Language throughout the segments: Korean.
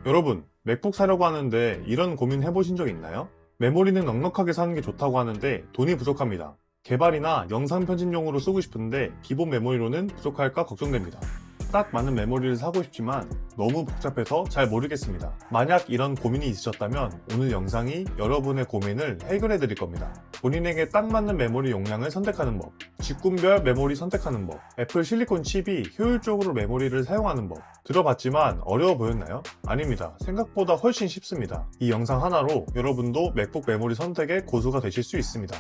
여러분, 맥북 사려고 하는데 이런 고민 해보신 적 있나요? 메모리는 넉넉하게 사는 게 좋다고 하는데 돈이 부족합니다. 개발이나 영상 편집용으로 쓰고 싶은데 기본 메모리로는 부족할까 걱정됩니다. 딱 맞는 메모리를 사고 싶지만 너무 복잡해서 잘 모르겠습니다. 만약 이런 고민이 있으셨다면 오늘 영상이 여러분의 고민을 해결해 드릴 겁니다. 본인에게 딱 맞는 메모리 용량을 선택하는 법, 직군별 메모리 선택하는 법, 애플 실리콘 칩이 효율적으로 메모리를 사용하는 법. 들어봤지만 어려워 보였나요? 아닙니다. 생각보다 훨씬 쉽습니다. 이 영상 하나로 여러분도 맥북 메모리 선택의 고수가 되실 수 있습니다.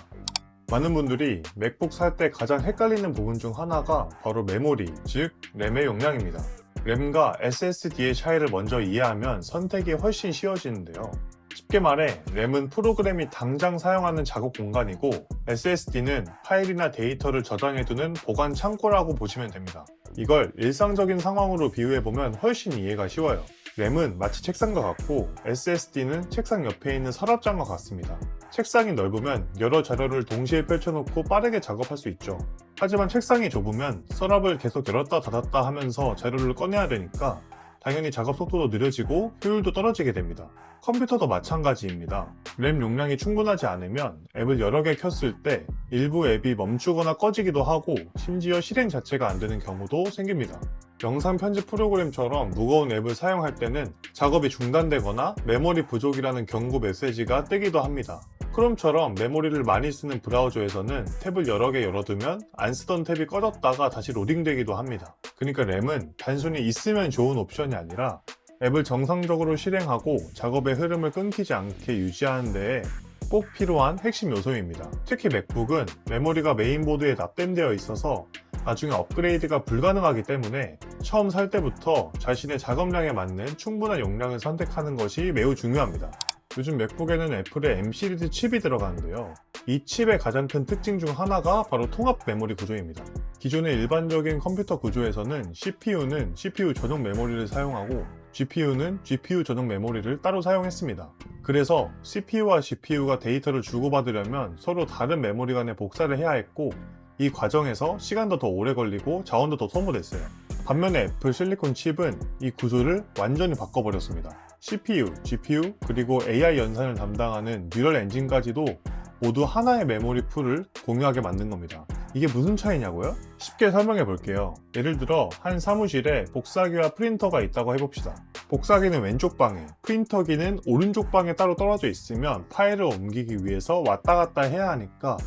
많은 분들이 맥북 살 때 가장 헷갈리는 부분 중 하나가 바로 메모리, 즉 램의 용량입니다. 램과 SSD의 차이를 먼저 이해하면 선택이 훨씬 쉬워지는데요. 쉽게 말해 램은 프로그램이 당장 사용하는 작업 공간이고 SSD는 파일이나 데이터를 저장해두는 보관 창고라고 보시면 됩니다. 이걸 일상적인 상황으로 비유해보면 훨씬 이해가 쉬워요. 램은 마치 책상과 같고 SSD는 책상 옆에 있는 서랍장과 같습니다. 책상이 넓으면 여러 자료를 동시에 펼쳐놓고 빠르게 작업할 수 있죠. 하지만 책상이 좁으면 서랍을 계속 열었다 닫았다 하면서 자료를 꺼내야 되니까 당연히 작업 속도도 느려지고 효율도 떨어지게 됩니다. 컴퓨터도 마찬가지입니다. 램 용량이 충분하지 않으면 앱을 여러 개 켰을 때 일부 앱이 멈추거나 꺼지기도 하고 심지어 실행 자체가 안 되는 경우도 생깁니다. 영상 편집 프로그램처럼 무거운 앱을 사용할 때는 작업이 중단되거나 메모리 부족이라는 경고 메시지가 뜨기도 합니다. 크롬처럼 메모리를 많이 쓰는 브라우저에서는 탭을 여러 개 열어두면 안 쓰던 탭이 꺼졌다가 다시 로딩되기도 합니다. 그러니까 램은 단순히 있으면 좋은 옵션이 아니라 앱을 정상적으로 실행하고 작업의 흐름을 끊기지 않게 유지하는 데에 꼭 필요한 핵심 요소입니다. 특히 맥북은 메모리가 메인보드에 납땜되어 있어서 나중에 업그레이드가 불가능하기 때문에 처음 살 때부터 자신의 작업량에 맞는 충분한 용량을 선택하는 것이 매우 중요합니다. 요즘 맥북에는 애플의 M 시리즈 칩이 들어가는데요. 이 칩의 가장 큰 특징 중 하나가 바로 통합 메모리 구조입니다. 기존의 일반적인 컴퓨터 구조에서는 CPU는 CPU 전용 메모리를 사용하고 GPU는 GPU 전용 메모리를 따로 사용했습니다. 그래서 CPU와 GPU가 데이터를 주고받으려면 서로 다른 메모리 간에 복사를 해야 했고 이 과정에서 시간도 더 오래 걸리고 자원도 더 소모됐어요. 반면에 애플 실리콘 칩은 이 구조를 완전히 바꿔버렸습니다. CPU, GPU, 그리고 AI 연산을 담당하는 뉴럴 엔진까지도 모두 하나의 메모리 풀을 공유하게 만든 겁니다. 이게 무슨 차이냐고요? 쉽게 설명해 볼게요. 예를 들어 한 사무실에 복사기와 프린터가 있다고 해봅시다. 복사기는 왼쪽 방에, 프린터기는 오른쪽 방에 따로 떨어져 있으면 파일을 옮기기 위해서 왔다 갔다 해야 하니까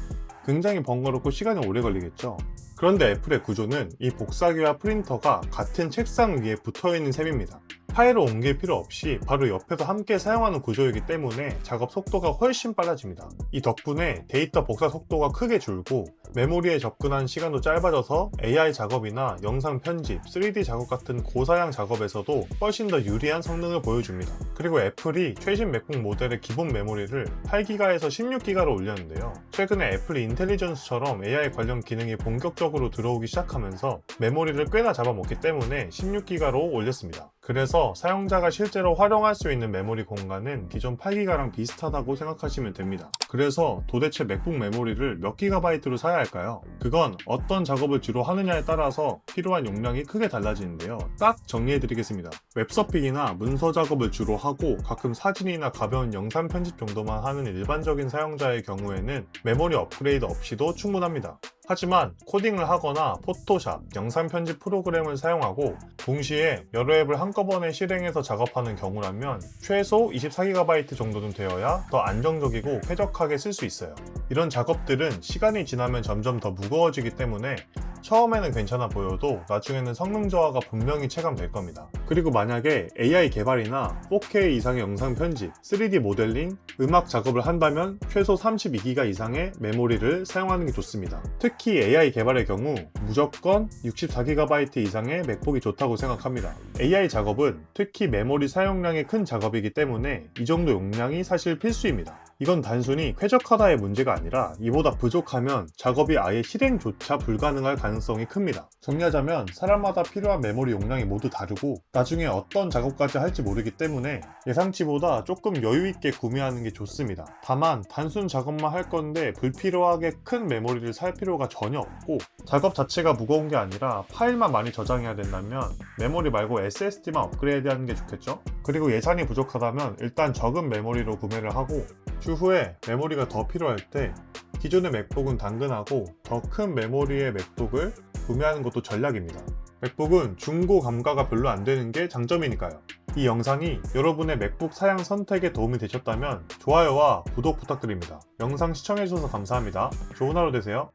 굉장히 번거롭고 시간이 오래 걸리겠죠. 그런데 애플의 구조는 이 복사기와 프린터가 같은 책상 위에 붙어있는 셈입니다. 파일을 옮길 필요 없이 바로 옆에서 함께 사용하는 구조이기 때문에 작업 속도가 훨씬 빨라집니다. 이 덕분에 데이터 복사 속도가 크게 줄고 메모리에 접근하는 시간도 짧아져서 AI 작업이나 영상 편집, 3D 작업 같은 고사양 작업에서도 훨씬 더 유리한 성능을 보여줍니다. 그리고 애플이 최신 맥북 모델의 기본 메모리를 8기가에서 16기가로 올렸는데요. 최근에 애플 인텔리전스처럼 AI 관련 기능이 본격적으로 들어오기 시작하면서 메모리를 꽤나 잡아먹기 때문에 16기가로 올렸습니다. 그래서 사용자가 실제로 활용할 수 있는 메모리 공간은 기존 8기가랑 비슷하다고 생각하시면 됩니다. 그래서 도대체 맥북 메모리를 몇 기가바이트로 사야 할까요? 그건 어떤 작업을 주로 하느냐에 따라서 필요한 용량이 크게 달라지는데요. 딱 정리해드리겠습니다. 웹서핑이나 문서 작업을 주로 하고 가끔 사진이나 가벼운 영상 편집 정도만 하는 일반적인 사용자의 경우에는 메모리 업그레이드 없이도 충분합니다. 하지만 코딩을 하거나 포토샵, 영상 편집 프로그램을 사용하고 동시에 여러 앱을 한꺼번에 실행해서 작업하는 경우라면 최소 24GB 정도는 되어야 더 안정적이고 쾌적하게 쓸 수 있어요. 이런 작업들은 시간이 지나면 점점 더 무거워지기 때문에 처음에는 괜찮아 보여도 나중에는 성능 저하가 분명히 체감될 겁니다. 그리고 만약에 AI 개발이나 4K 이상의 영상 편집, 3D 모델링, 음악 작업을 한다면 최소 32기가 이상의 메모리를 사용하는 게 좋습니다. 특히 AI 개발의 경우 무조건 64GB 이상의 맥북이 좋다고 생각합니다. AI 작업은 특히 메모리 사용량이 큰 작업이기 때문에 이 정도 용량이 사실 필수입니다. 이건 단순히 쾌적하다의 문제가 아니라 이보다 부족하면 작업이 아예 실행조차 불가능할 가능성이 큽니다. 정리하자면 사람마다 필요한 메모리 용량이 모두 다르고 나중에 어떤 작업까지 할지 모르기 때문에 예상치보다 조금 여유있게 구매하는 게 좋습니다. 다만 단순 작업만 할 건데 불필요하게 큰 메모리를 살 필요가 전혀 없고 작업 자체가 무거운 게 아니라 파일만 많이 저장해야 된다면 메모리 말고 SSD만 업그레이드하는 게 좋겠죠? 그리고 예산이 부족하다면 일단 적은 메모리로 구매를 하고 추후에 메모리가 더 필요할 때 기존의 맥북은 당근하고 더 큰 메모리의 맥북을 구매하는 것도 전략입니다. 맥북은 중고 감가가 별로 안 되는 게 장점이니까요. 이 영상이 여러분의 맥북 사양 선택에 도움이 되셨다면 좋아요와 구독 부탁드립니다. 영상 시청해주셔서 감사합니다. 좋은 하루 되세요.